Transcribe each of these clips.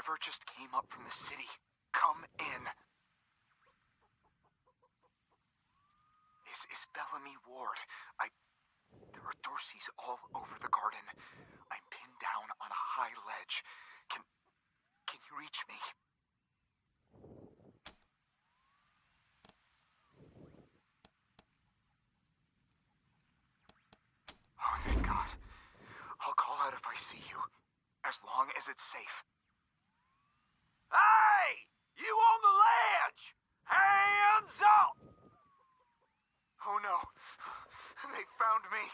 Whoever just came up from the city, come in. This is Bellamy Ward. There are Dorseys all over the garden. I'm pinned down on a high ledge. Can you reach me? Oh, thank God. I'll call out if I see you, as long as it's safe. Hey! You on the ledge! Hands up! Oh no. They found me.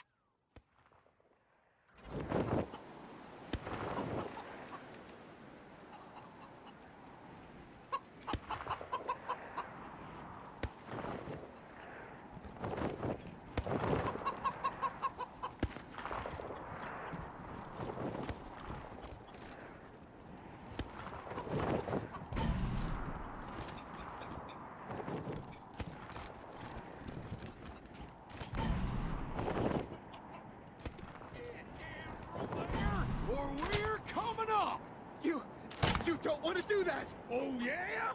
You don't want to do that! Oh, yeah?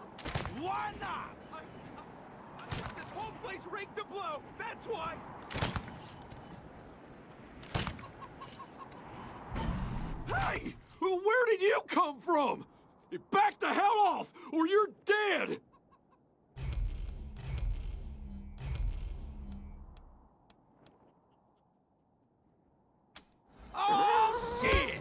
Why not? This whole place rigged to blow! That's why! Hey! Where did you come from? Back the hell off, or you're dead! Oh, shit!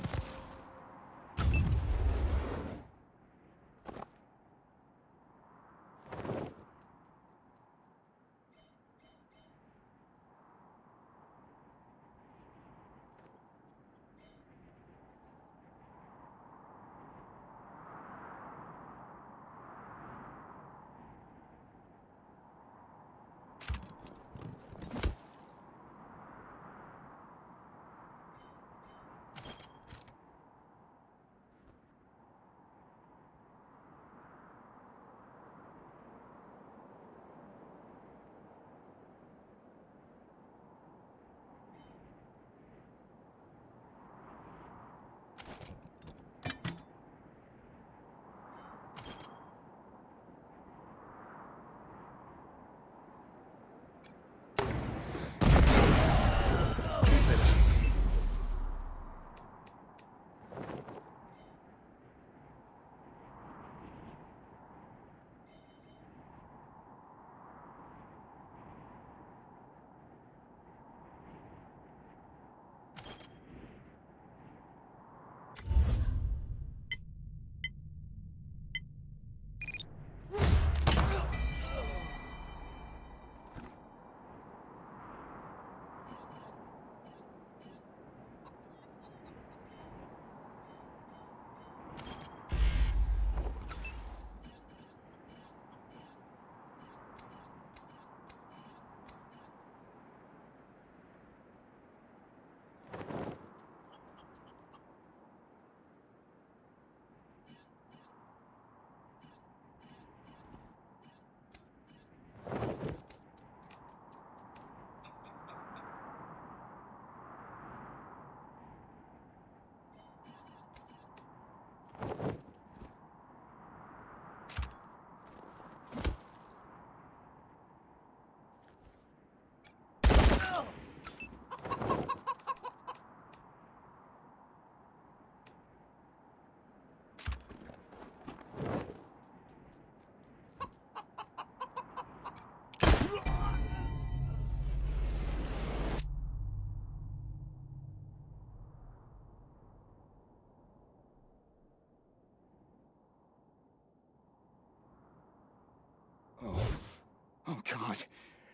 Oh, God.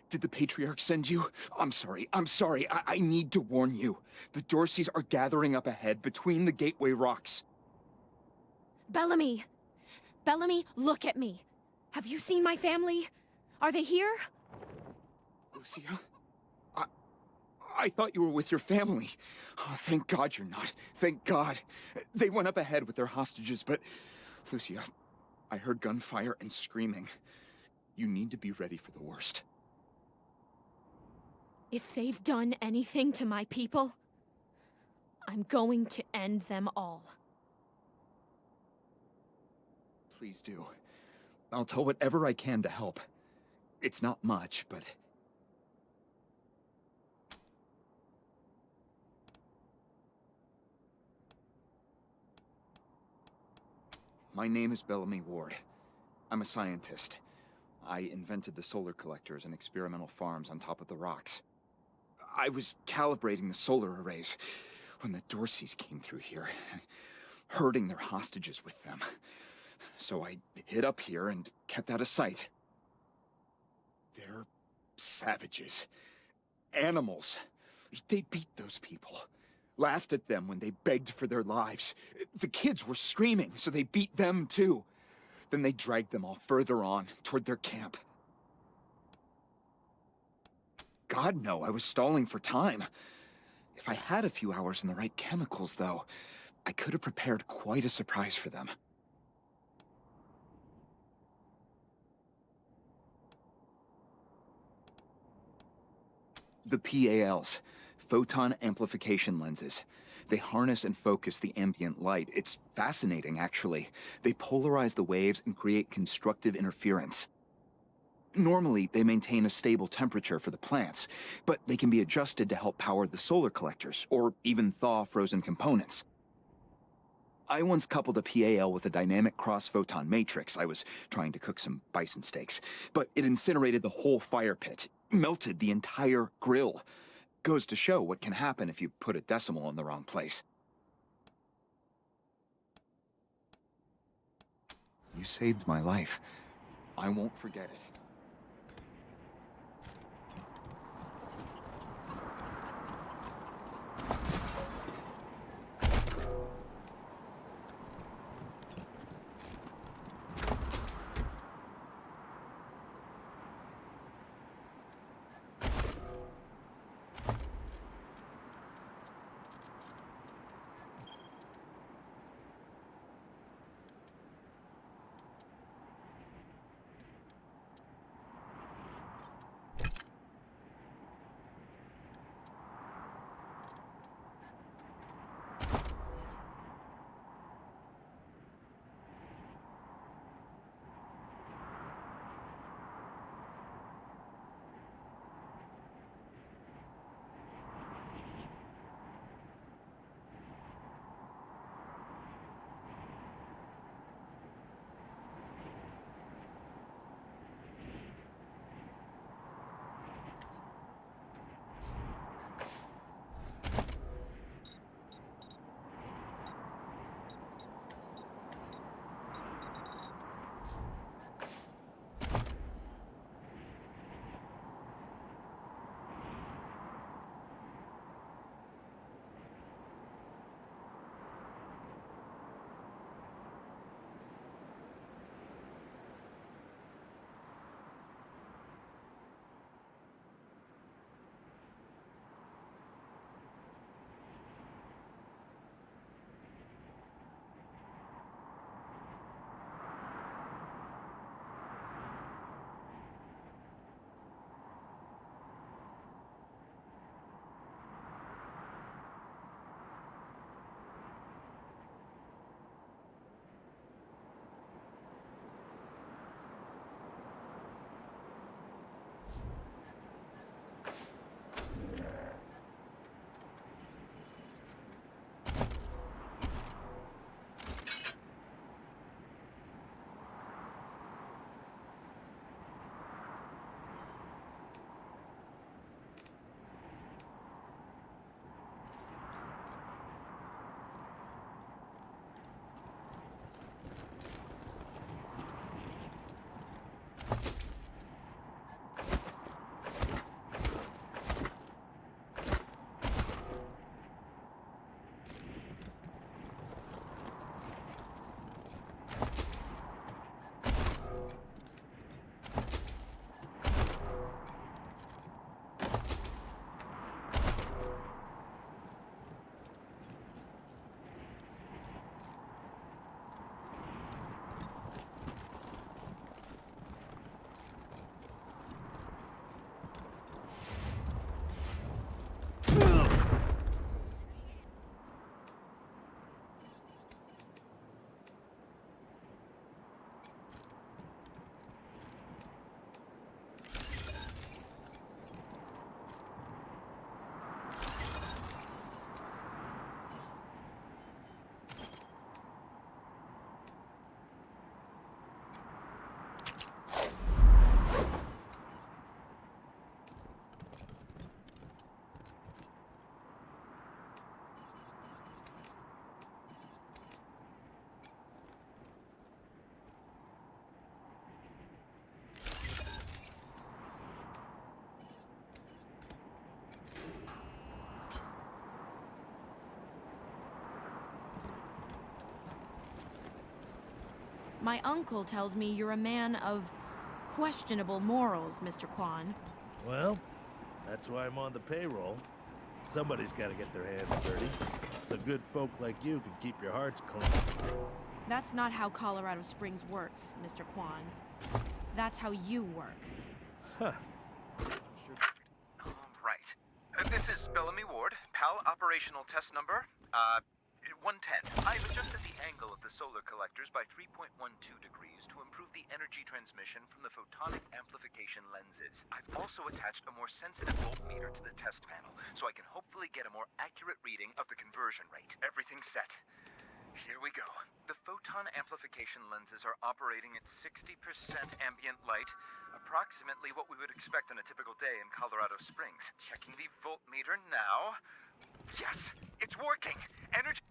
Did the Patriarch send you? I'm sorry. I need to warn you. The Dorseys are gathering up ahead between the Gateway Rocks. Bellamy! Bellamy, look at me. Have you seen my family? Are they here? Lucia? I thought you were with your family. Oh, thank God you're not. Thank God. They went up ahead with their hostages, but... Lucia, I heard gunfire and screaming. You need to be ready for the worst. If they've done anything to my people, I'm going to end them all. please do. I'll tell whatever I can to help. It's not much, but... My name is Bellamy Ward. I'm a scientist. I invented the solar collectors and experimental farms on top of the rocks. I was calibrating the solar arrays when the Dorseys came through here, herding their hostages with them. So I hid up here and kept out of sight. They're savages. Animals. They beat those people. Laughed at them when they begged for their lives. The kids were screaming, so they beat them too. Then they dragged them all further on, toward their camp. God, no, I was stalling for time. If I had a few hours and the right chemicals, though, I could have prepared quite a surprise for them. The PALs, photon amplification lenses. They harness and focus the ambient light. It's fascinating, actually. They polarize the waves and create constructive interference. Normally, they maintain a stable temperature for the plants, but they can be adjusted to help power the solar collectors, or even thaw frozen components. I once coupled a PAL with a dynamic cross-photon matrix. I was trying to cook some bison steaks, but it incinerated the whole fire pit, melted the entire grill. Goes to show what can happen if you put a decimal in the wrong place. You saved my life. I won't forget it. My uncle tells me you're a man of questionable morals, Mr. Kwan. Well, that's why I'm on the payroll. Somebody's got to get their hands dirty, so good folk like you can keep your hearts clean. That's not how Colorado Springs works, Mr. Kwan. That's how you work. Huh. Right. This is Bellamy Ward, PAL operational test number, 110. I've adjusted the angle of the solar collectors by 3.12 degrees to improve the energy transmission from the photonic amplification lenses. I've also attached a more sensitive voltmeter to the test panel, so I can hopefully get a more accurate reading of the conversion rate. Everything's set. Here we go. The photon amplification lenses are operating at 60% ambient light, approximately what we would expect on a typical day in Colorado Springs. Checking the voltmeter now. Yes, it's working. Energy...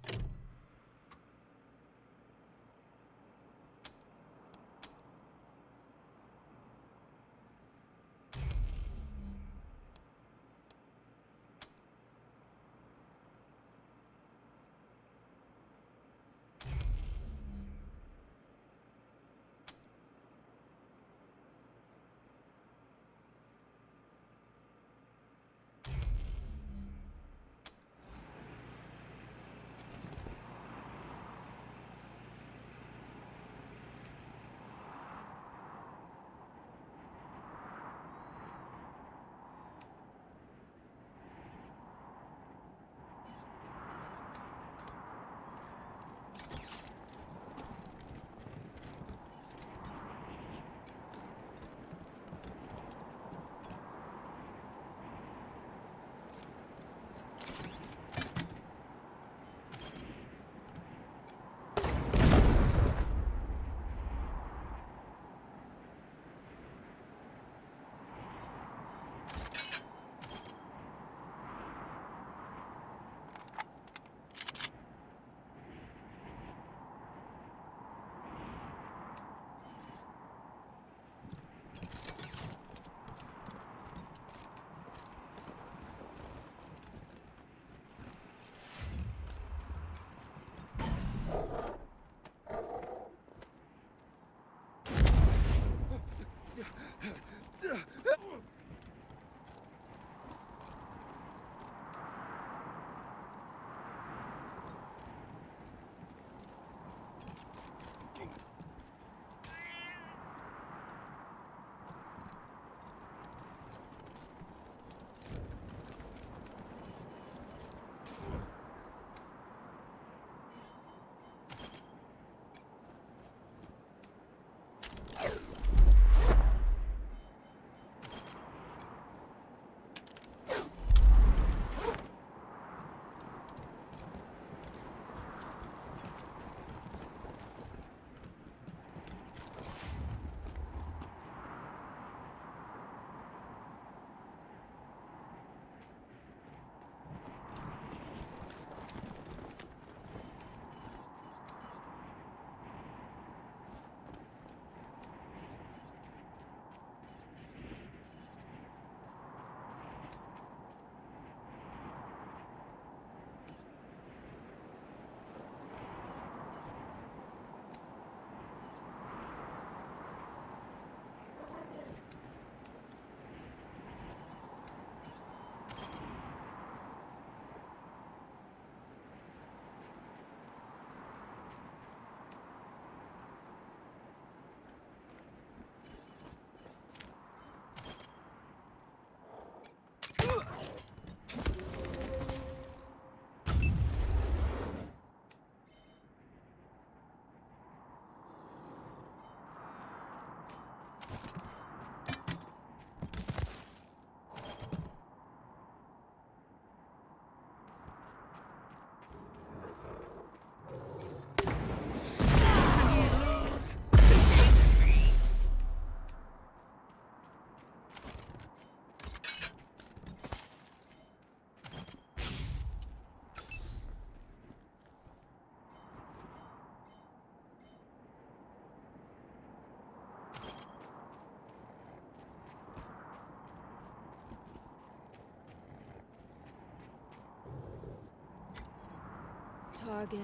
Target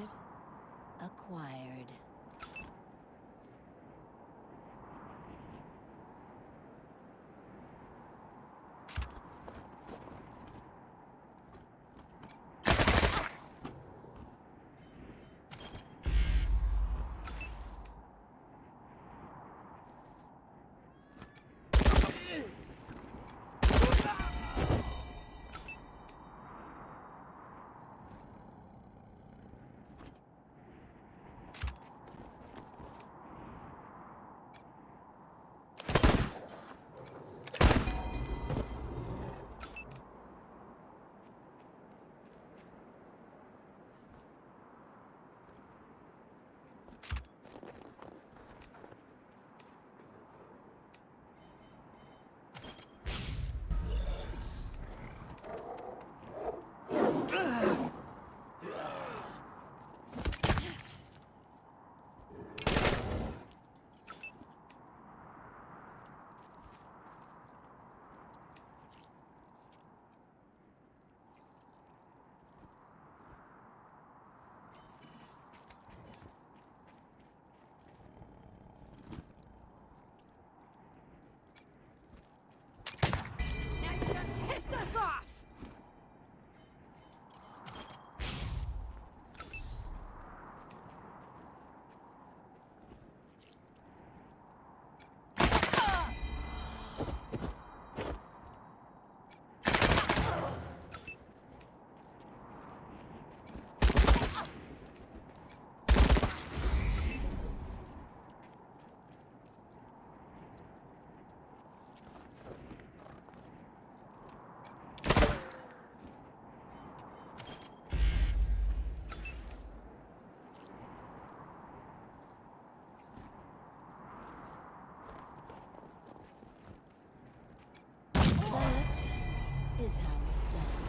acquired. is how it's done.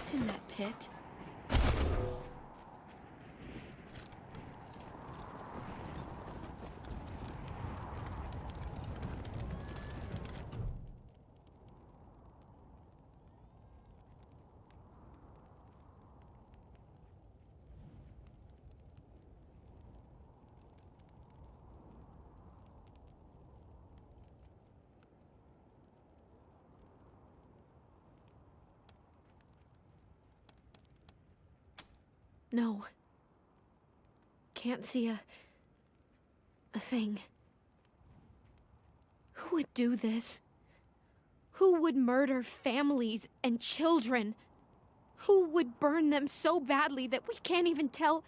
What's in that pit? No. Can't see a thing. Who would do this? Who would murder families and children? Who would burn them so badly that we can't even tell?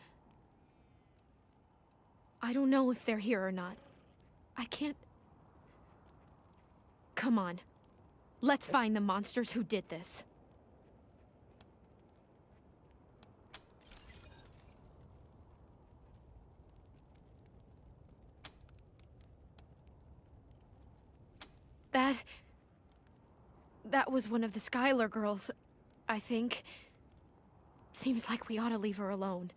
I don't know if they're here or not. I can't... Come on. Let's find the monsters who did this. That was one of the Skylar girls, I think. Seems like we ought to leave her alone.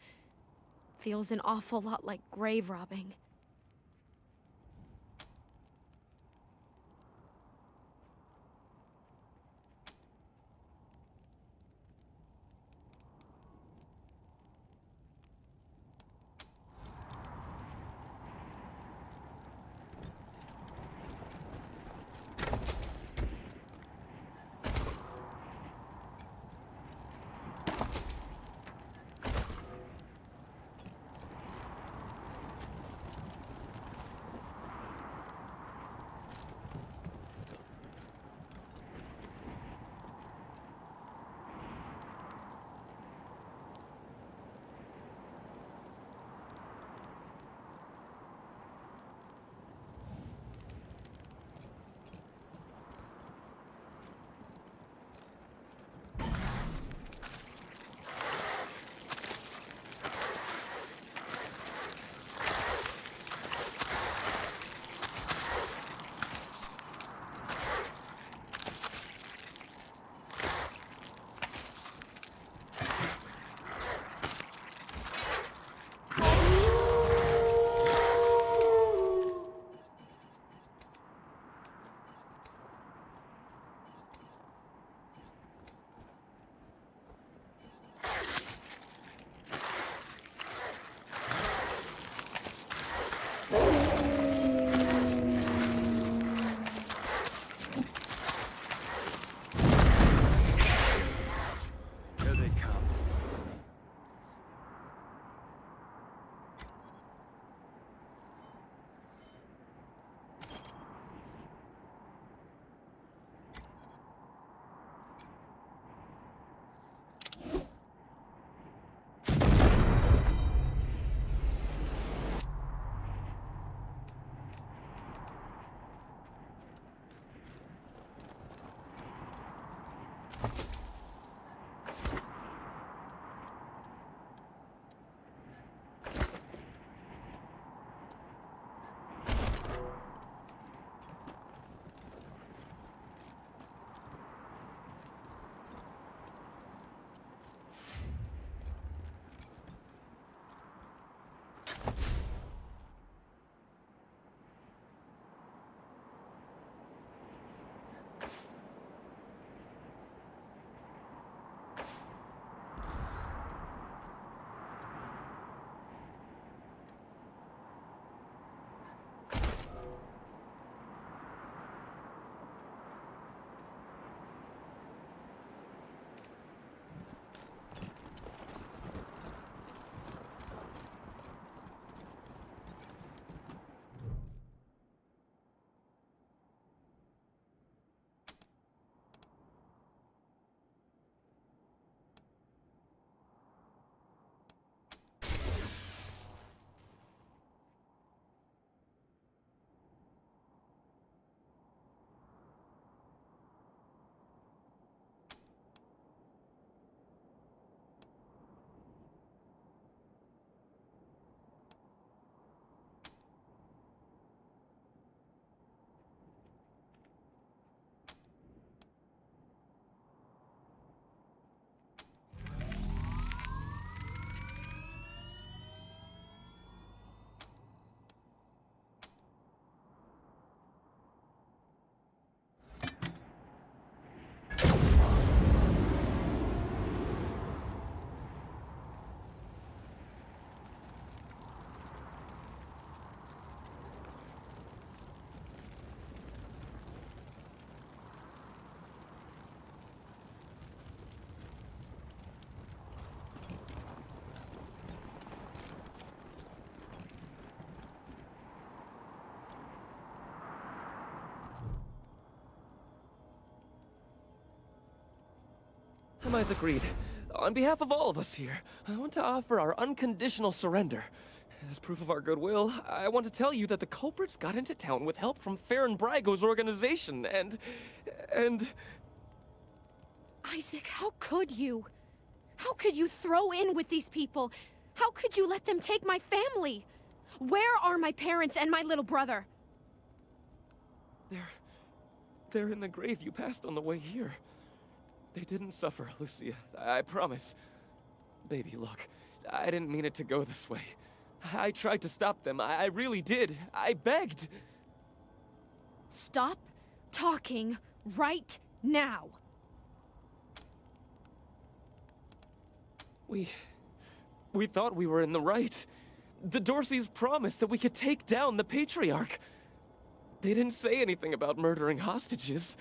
Feels an awful lot like grave robbing. Compromise agreed. On behalf of all of us here, I want to offer our unconditional surrender. As proof of our goodwill, I want to tell you that the culprits got into town with help from Farron Brygo's organization, and... Isaac, how could you? How could you throw in with these people? How could you let them take my family? Where are my parents and my little brother? They're in the grave you passed on the way here. They didn't suffer, Lucia, I promise. Baby, look, I didn't mean it to go this way. I tried to stop them, I really did. I begged. Stop talking right now. We thought we were in the right. The Dorseys promised that we could take down the Patriarch. They didn't say anything about murdering hostages.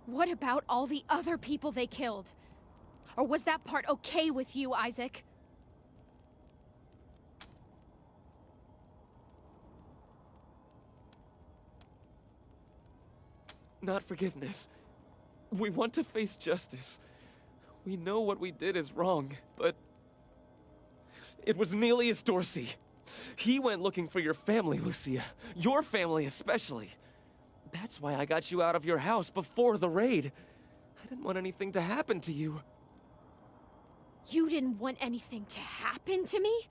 What about all the other people they killed? Or was that part okay with you, Isaac? Not forgiveness. We want to face justice. We know what we did is wrong, but... It was Nelius Dorsey. He went looking for your family, Lucia. Your family especially. That's why I got you out of your house before the raid. I didn't want anything to happen to you. You didn't want anything to happen to me?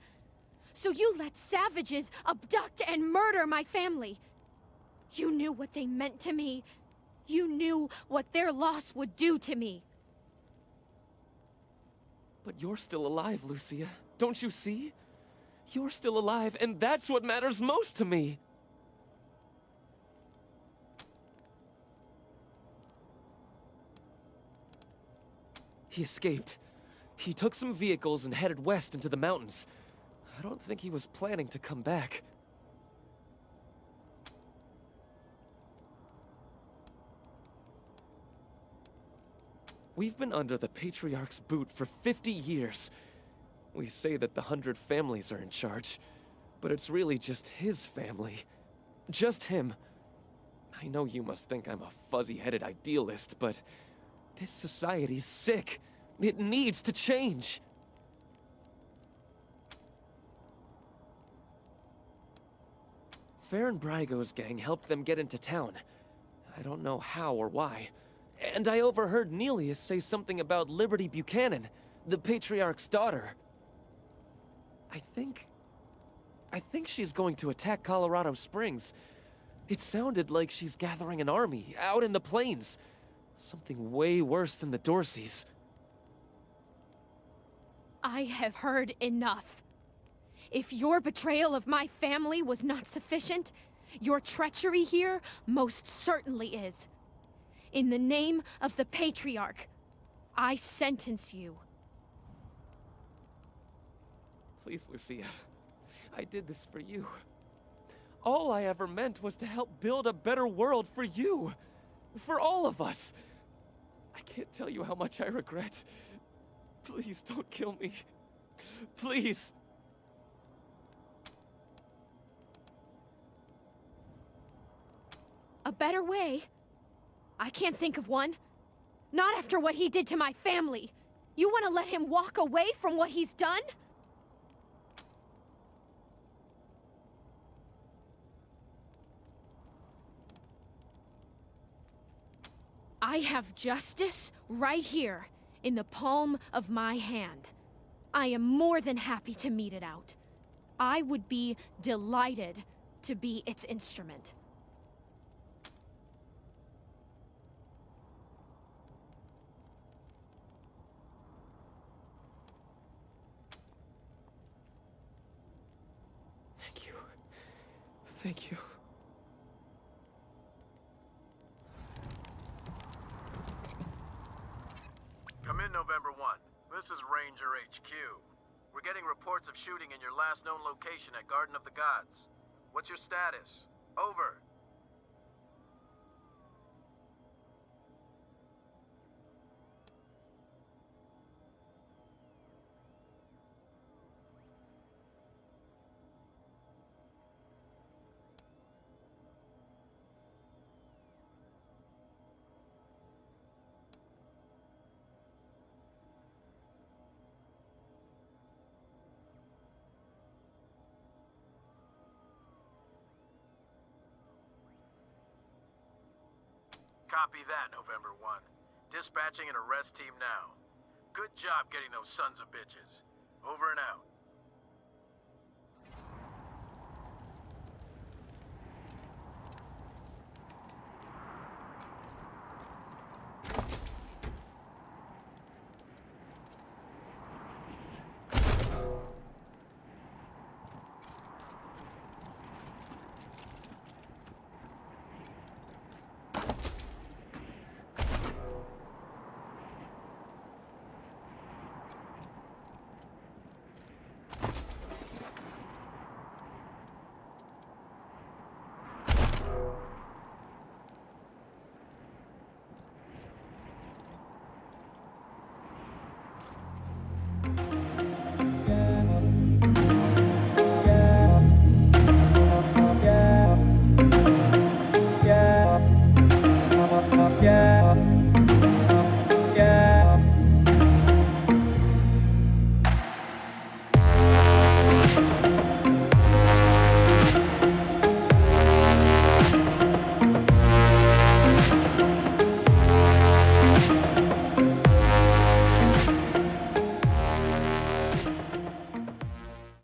So you let savages abduct and murder my family. You knew what they meant to me. You knew what their loss would do to me. But you're still alive, Lucia. Don't you see? You're still alive, and that's what matters most to me. He escaped. He took some vehicles and headed west into the mountains. I don't think he was planning to come back. We've been under the Patriarch's boot for 50 years. We say that the 100 families are in charge, but it's really just his family. Just him. I know you must think I'm a fuzzy-headed idealist, but this society's sick. It needs to change. Farron Brygo's gang helped them get into town. I don't know how or why. And I overheard Nelius say something about Liberty Buchanan, the Patriarch's daughter. I think she's going to attack Colorado Springs. It sounded like she's gathering an army out in the plains. Something way worse than the Dorseys. I have heard enough. If your betrayal of my family was not sufficient, your treachery here most certainly is. In the name of the Patriarch, I sentence you. Please, Lucia. I did this for you. All I ever meant was to help build a better world for you. For all of us. I can't tell you how much I regret. Please don't kill me. Please. A better way? I can't think of one. Not after what he did to my family. You want to let him walk away from what he's done? I have justice right here, in the palm of my hand. I am more than happy to mete it out. I would be delighted to be its instrument. Thank you. Thank you. Come in, November 1. This is Ranger HQ. We're getting reports of shooting in your last known location at Garden of the Gods. What's your status? Over. Copy that, November 1. Dispatching an arrest team now. Good job getting those sons of bitches. Over and out.